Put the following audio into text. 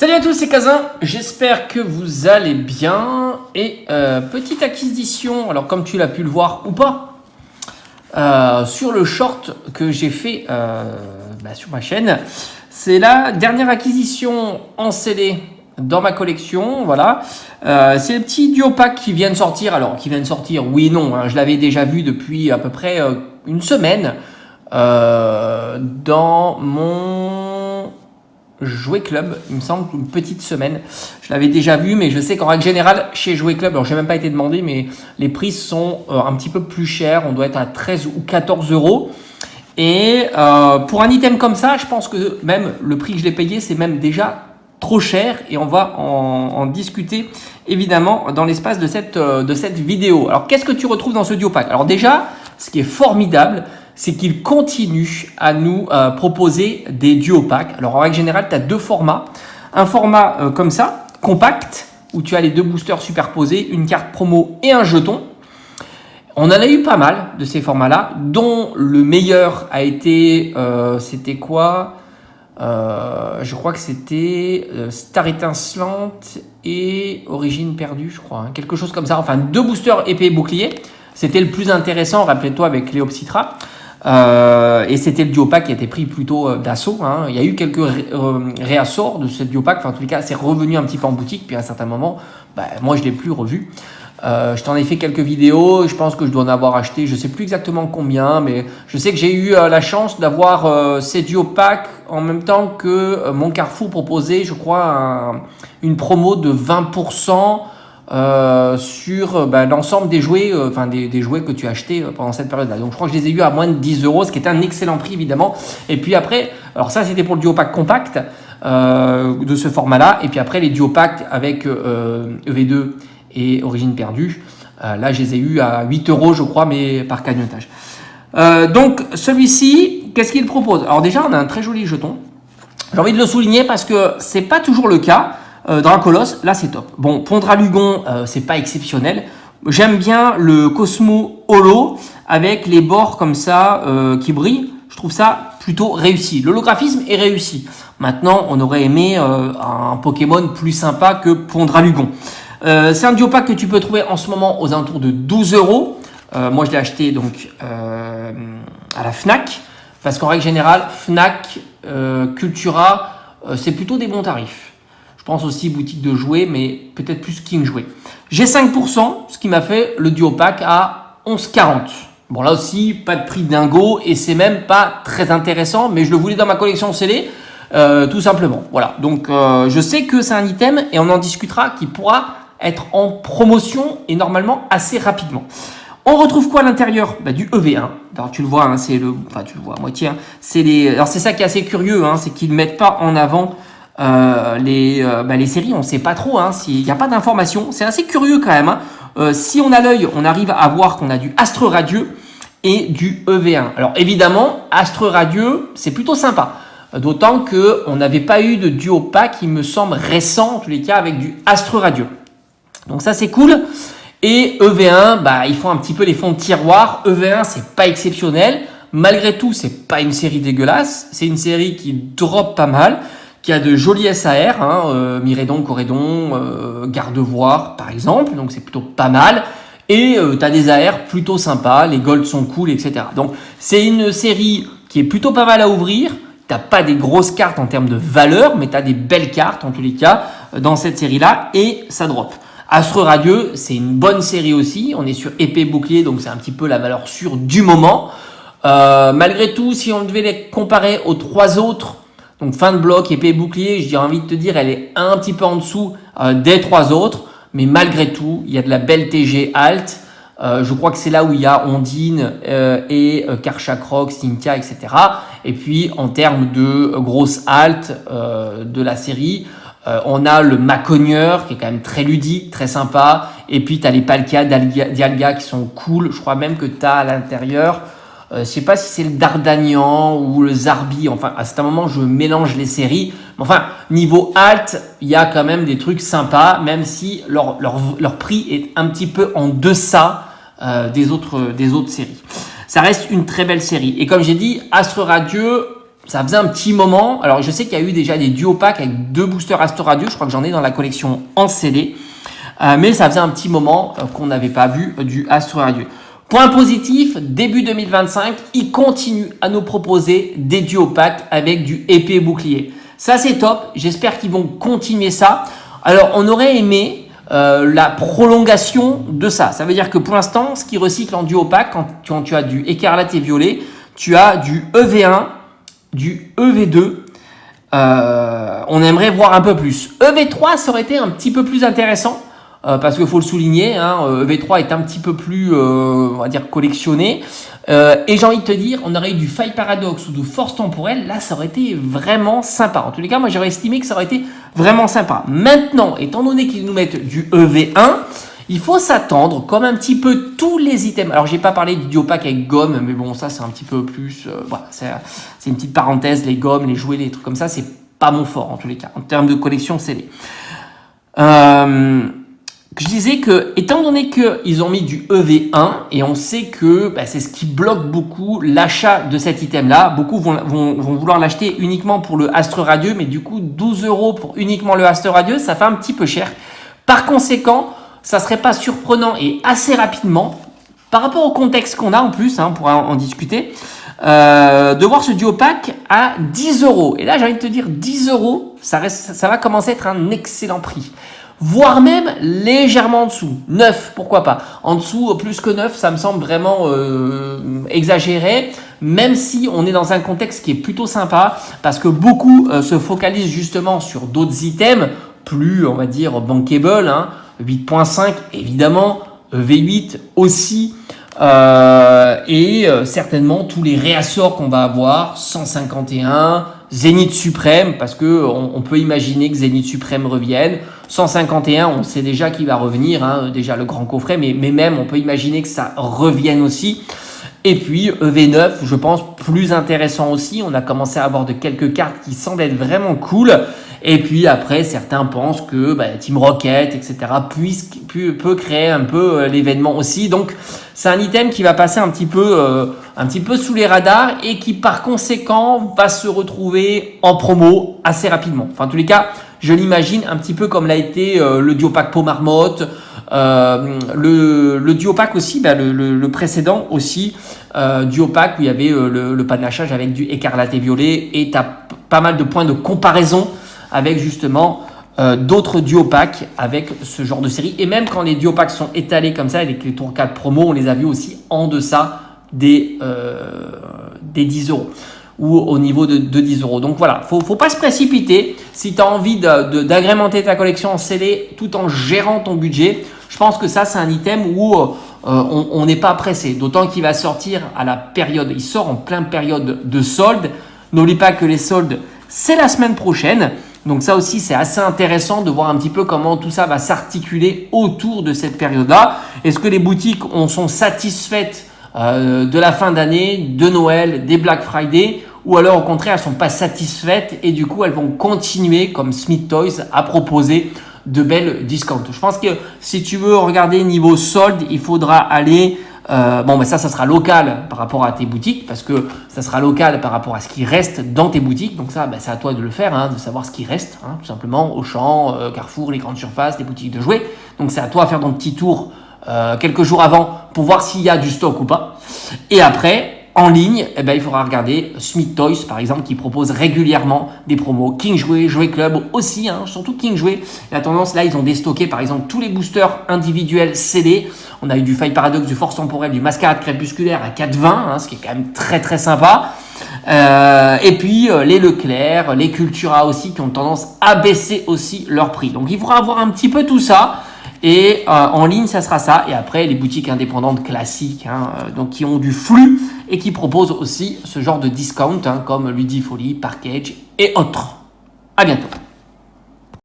Salut à tous, c'est Kazin, j'espère que vous allez bien. Et petite acquisition, alors comme tu l'as pu le voir ou pas, sur le short que j'ai fait sur ma chaîne, c'est la dernière acquisition en CD dans ma collection. Voilà, c'est le petit duo pack qui vient de sortir. Alors, qui vient de sortir, oui et non, hein, je l'avais déjà vu depuis à peu près une semaine dans mon Jouet Club, il me semble, une petite semaine. Je l'avais déjà vu, mais je sais qu'en règle générale, chez Jouet Club, alors j'ai même pas été demandé, mais les prix sont un petit peu plus chers. On doit être à 13 ou 14 euros. Et pour un item comme ça, je pense que même le prix que je l'ai payé, c'est même déjà trop cher. Et on va en discuter évidemment dans l'espace de cette vidéo. Alors, qu'est-ce que tu retrouves dans ce duo pack? Alors déjà, ce qui est formidable, c'est qu'il continue à nous proposer des duo packs. Alors en règle générale, tu as deux formats. Un format comme ça, compact, où tu as les deux boosters superposés, une carte promo et un jeton. On en a eu pas mal de ces formats-là, dont le meilleur a été, c'était quoi je crois que c'était Star Étincelante et Origine Perdue, je crois. Hein, quelque chose comme ça. Enfin, deux boosters épée et bouclier. C'était le plus intéressant, rappelle-toi, avec Cléopsitra. Et c'était le duo pack qui a été pris plutôt d'assaut. Hein. Il y a eu quelques réassorts de ce duo pack. Enfin, en tous les cas, c'est revenu un petit peu en boutique. Puis à un certain moment, moi, je ne l'ai plus revu. Je t'en ai fait quelques vidéos. Je pense que je dois en avoir acheté. Je ne sais plus exactement combien. Mais je sais que j'ai eu la chance d'avoir ces duo packs en même temps que mon Carrefour proposait, je crois, une promo de 20%. Sur l'ensemble des jouets, des jouets que tu as achetés pendant cette période-là. Donc je crois que je les ai eu à moins de 10 euros, ce qui est un excellent prix évidemment. Et puis après, alors ça c'était pour le duo pack compact de ce format-là. Et puis après les duo packs avec EV2 et Origine Perdue, là je les ai eu à 8 euros je crois, mais par cagnotage. Donc celui-ci, qu'est-ce qu'il propose? Alors déjà on a un très joli jeton. J'ai envie de le souligner parce que c'est pas toujours le cas. Dracolos, là c'est top. Bon, Pondralugon, c'est pas exceptionnel. J'aime bien le Cosmo Holo avec les bords comme ça qui brillent. Je trouve ça plutôt réussi. L'holographisme est réussi. Maintenant, on aurait aimé un Pokémon plus sympa que Pondralugon. C'est un duo pack que tu peux trouver en ce moment aux alentours de 12 euros. Moi, je l'ai acheté donc à la Fnac parce qu'en règle générale, Fnac, Cultura, c'est plutôt des bons tarifs. Je pense aussi boutique de jouets, mais peut-être plus King Jouets. J'ai 5%, ce qui m'a fait le duo pack à 11,40. Bon, là aussi, pas de prix dingo et c'est même pas très intéressant, mais je le voulais dans ma collection scellée, tout simplement. Voilà, donc je sais que c'est un item et on en discutera qui pourra être en promotion et normalement assez rapidement. On retrouve quoi à l'intérieur? Du EV1. Alors tu le vois, hein, tu le vois à moitié. Hein, alors c'est ça qui est assez curieux, hein, c'est qu'ils ne mettent pas en avant les séries, on ne sait pas trop, hein, s'il n'y a pas d'informations. C'est assez curieux quand même. Hein. Si on a l'œil, on arrive à voir qu'on a du Astre Radieux et du EV1. Alors évidemment, Astre Radieux, c'est plutôt sympa. D'autant qu'on n'avait pas eu de duo pack, il me semble récent, en tous les cas, avec du Astre Radieux. Donc ça, c'est cool. Et EV1, ils font un petit peu les fonds de tiroir. EV1, c'est pas exceptionnel. Malgré tout, c'est pas une série dégueulasse. C'est une série qui drop pas mal, qui a de jolis SAR, hein, Miredon, Corédon, Gardevoir par exemple, donc c'est plutôt pas mal. Et tu as des AR plutôt sympas, les golds sont cool, etc. Donc c'est une série qui est plutôt pas mal à ouvrir. Tu n'as pas des grosses cartes en termes de valeur, mais tu as des belles cartes en tous les cas dans cette série-là, et ça drop. Astre Radieux, c'est une bonne série aussi, on est sur épée bouclier, donc c'est un petit peu la valeur sûre du moment. Malgré tout, si on devait les comparer aux trois autres, donc fin de bloc, épée et bouclier, j'ai envie de te dire, elle est un petit peu en dessous des trois autres. Mais malgré tout, il y a de la belle TG Alt. Je crois que c'est là où il y a Ondine et Karchakroc, Cynthia, etc. Et puis, en termes de grosse Alt de la série, on a le Macogneur qui est quand même très ludique, très sympa. Et puis, tu as les Palkia Dialga qui sont cool. Je crois même que tu as à l'intérieur... je sais pas si c'est le Dardagnan ou le Zarbi. Enfin, à un moment, je mélange les séries. Mais enfin, niveau alt, il y a quand même des trucs sympas, même si leur prix est un petit peu en deçà des autres séries. Ça reste une très belle série. Et comme j'ai dit, Astre Radieux, ça faisait un petit moment. Alors, je sais qu'il y a eu déjà des duo packs avec 2 boosters Astor Radio. Je crois que j'en ai dans la collection en CD. Mais ça faisait un petit moment qu'on n'avait pas vu du Astor Radio. Point positif, début 2025, ils continuent à nous proposer des duo packs avec du épée bouclier. Ça, c'est top. J'espère qu'ils vont continuer ça. Alors, on aurait aimé la prolongation de ça. Ça veut dire que pour l'instant, ce qui recycle en duo pack, quand tu as du écarlate et violet, tu as du EV1, du EV2. On aimerait voir un peu plus. EV3, ça aurait été un petit peu plus intéressant. Parce qu'il faut le souligner, EV3 est un petit peu plus, on va dire, collectionné. Et j'ai envie de te dire, on aurait eu du Faille Paradoxe ou du Force Temporelle, là ça aurait été vraiment sympa. En tous les cas, moi j'aurais estimé que ça aurait été vraiment sympa. Maintenant, étant donné qu'ils nous mettent du EV1, il faut s'attendre, comme un petit peu tous les items. Alors j'ai pas parlé du duo pack avec gomme, mais bon, ça c'est un petit peu plus, voilà, c'est une petite parenthèse, les gommes, les jouets, les trucs comme ça, c'est pas mon fort en tous les cas, en termes de collection CD. Je disais que, étant donné qu'ils ont mis du EV1, et on sait que c'est ce qui bloque beaucoup l'achat de cet item-là, beaucoup vont vouloir l'acheter uniquement pour le Astre Radieux, mais du coup 12 € pour uniquement le Astre Radieux, ça fait un petit peu cher. Par conséquent, ça serait pas surprenant et assez rapidement, par rapport au contexte qu'on a en plus, on pourra en discuter, de voir ce duo pack à 10 €. Et là, j'ai envie de te dire, 10 €, ça va commencer à être un excellent prix. Voire même légèrement en dessous. 9, pourquoi pas. En dessous, plus que 9, ça me semble vraiment exagéré, même si on est dans un contexte qui est plutôt sympa, parce que beaucoup se focalisent justement sur d'autres items, plus, on va dire, bankable, 8.5, évidemment, V8 aussi, et certainement tous les réassorts qu'on va avoir, 151, Zénith Suprême, parce que on peut imaginer que Zénith Suprême revienne. 151, on sait déjà qu'il va revenir, déjà le grand coffret, mais même on peut imaginer que ça revienne aussi. Et puis EV9, je pense peut intéressant aussi. On a commencé à avoir de quelques cartes qui semblent être vraiment cool. Et puis après, certains pensent que Team Rocket, etc. peut créer un peu l'événement aussi. Donc c'est un item qui va passer un petit peu sous les radars et qui par conséquent va se retrouver en promo assez rapidement. Enfin en tous les cas, je l'imagine un petit peu comme l'a été le duo pack Peau Marmotte, le duo pack aussi, le précédent aussi, duo pack où il y avait le panachage avec du écarlate et violet, et tu as pas mal de points de comparaison avec justement d'autres duo packs avec ce genre de série. Et même quand les duo packs sont étalés comme ça avec les tours 4 promo, on les a vus aussi en deçà des 10 € ou au niveau de 10 €. Donc voilà, faut pas se précipiter. Si tu as envie d'agrémenter ta collection en CD tout en gérant ton budget, je pense que ça c'est un item où on n'est pas pressé. D'autant qu'il va sortir à la période, il sort en pleine période de soldes. N'oublie pas que les soldes, c'est la semaine prochaine. Donc ça aussi, c'est assez intéressant de voir un petit peu comment tout ça va s'articuler autour de cette période-là. Est-ce que les boutiques sont satisfaites de la fin d'année, de Noël, des Black Friday, ou alors au contraire, elles sont pas satisfaites et du coup, elles vont continuer comme Smith Toys à proposer de belles discounts. Je pense que si tu veux regarder niveau solde, il faudra aller ça sera local par rapport à tes boutiques, parce que ça sera local par rapport à ce qui reste dans tes boutiques. Donc ça, c'est à toi de le faire, de savoir ce qui reste, tout simplement, Auchan, Carrefour, les grandes surfaces, les boutiques de jouets. Donc c'est à toi de faire ton petit tour quelques jours avant pour voir s'il y a du stock ou pas. Et après, en ligne, il faudra regarder Smith Toys, par exemple, qui propose régulièrement des promos. King Jouet, Jouet Club aussi, surtout King Jouet. La tendance, là, ils ont déstocké, par exemple, tous les boosters individuels CD. On a eu du Faille Paradoxe, du Force Temporelle, du Mascarade Crépusculaire à 4,20, ce qui est quand même très, très sympa. Et puis, les Leclerc, les Cultura aussi, qui ont tendance à baisser aussi leur prix. Donc, il faudra avoir un petit peu tout ça. Et en ligne, ça sera ça. Et après, les boutiques indépendantes classiques, donc qui ont du flux et qui proposent aussi ce genre de discount, comme Ludifolie, Parkage et autres. À bientôt.